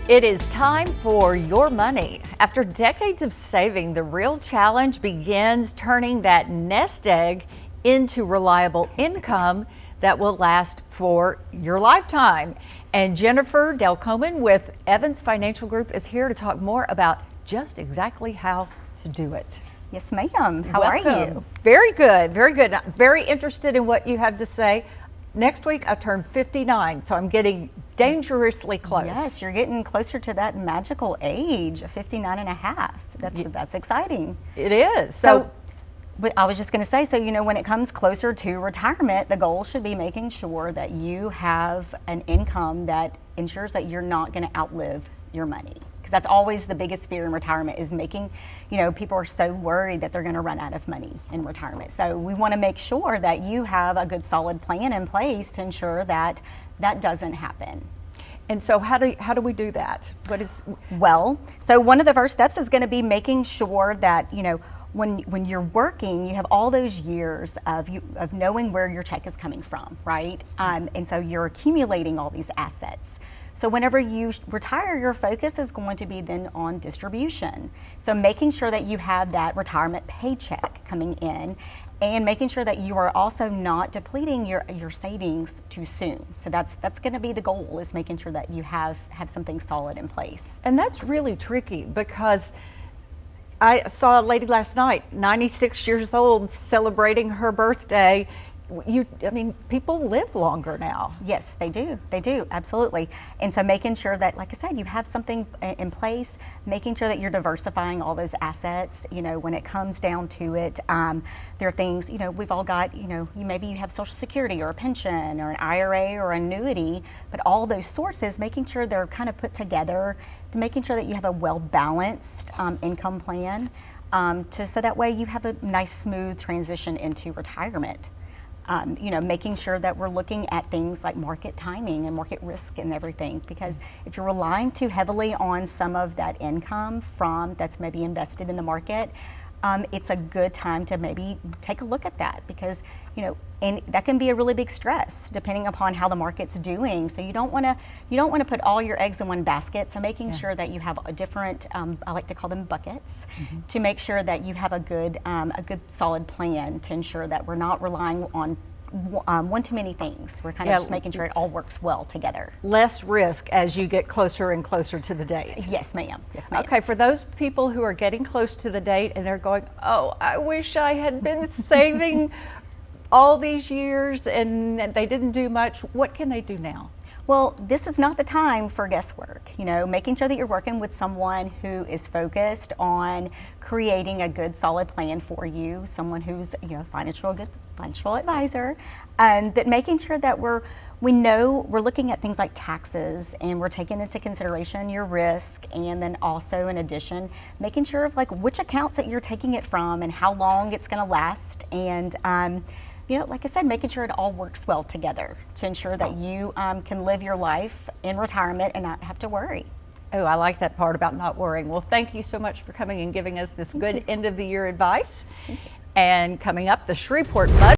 It is time for your money. After decades of saving, the real challenge begins turning that nest egg into reliable income that will last for your lifetime. And Jennifer Delcomen with Evans Financial Group is here to talk more about just exactly how to do it. Yes, ma'am. How are you? Very good, very good. I'm very interested in what you have to say. Next week, I turn 59, so I'm getting dangerously close. Yes, you're getting closer to that magical age of 59 and a half. That's exciting. It is. But I was just going to say, so, when it comes closer to retirement, the goal should be making sure that you have an income that ensures that you're not going to outlive your money. Because that's always the biggest fear in retirement is making, people are so worried that they're going to run out of money in retirement. So we want to make sure that you have a good solid plan in place to ensure that that doesn't happen. And so how do we do that? Well, so one of the first steps is going to be making sure that, when you're working, you have all those years of knowing where your check is coming from, right? And so you're accumulating all these assets. So whenever you retire, your focus is going to be then on distribution. So making sure that you have that retirement paycheck coming in and making sure that you are also not depleting your savings too soon. So that's going to be the goal, is making sure that you have something solid in place. And that's really tricky because I saw a lady last night, 96 years old, celebrating her birthday. People live longer now. Yes, they do. They do, absolutely. And so making sure that, like I said, you have something in place, making sure that you're diversifying all those assets. When it comes down to it, there are things, we've all got, maybe you have Social Security or a pension or an IRA or annuity, but all those sources, making sure they're kind of put together, making sure that you have a well-balanced income plan, so that way you have a nice, smooth transition into retirement. Making sure that we're looking at things like market timing and market risk and everything, because if you're relying too heavily on some of that income that's maybe invested in the market, it's a good time to maybe take a look at that, because and that can be a really big stress depending upon how the market's doing. So you don't want to put all your eggs in one basket. So making sure that you have a different, I like to call them buckets, to make sure that you have a good solid plan to ensure that we're not relying on one too many things. We're kind of just making sure it all works well together. Less risk as you get closer and closer to the date. Yes, ma'am. Yes, ma'am. Okay, for those people who are getting close to the date and they're going, oh, I wish I had been saving all these years and they didn't do much, what can they do now? Well, this is not the time for guesswork. Making sure that you're working with someone who is focused on creating a good, solid plan for you, someone who's good financial advisor, but making sure that we're looking at things like taxes, and we're taking into consideration your risk, and then also in addition, making sure of which accounts that you're taking it from and how long it's going to last, and like I said, making sure it all works well together to ensure that you can live your life in retirement and not have to worry. Oh, I like that part about not worrying. Well, thank you so much for coming and giving us this good end of the year advice. Thank you. And coming up, the Shreveport Mud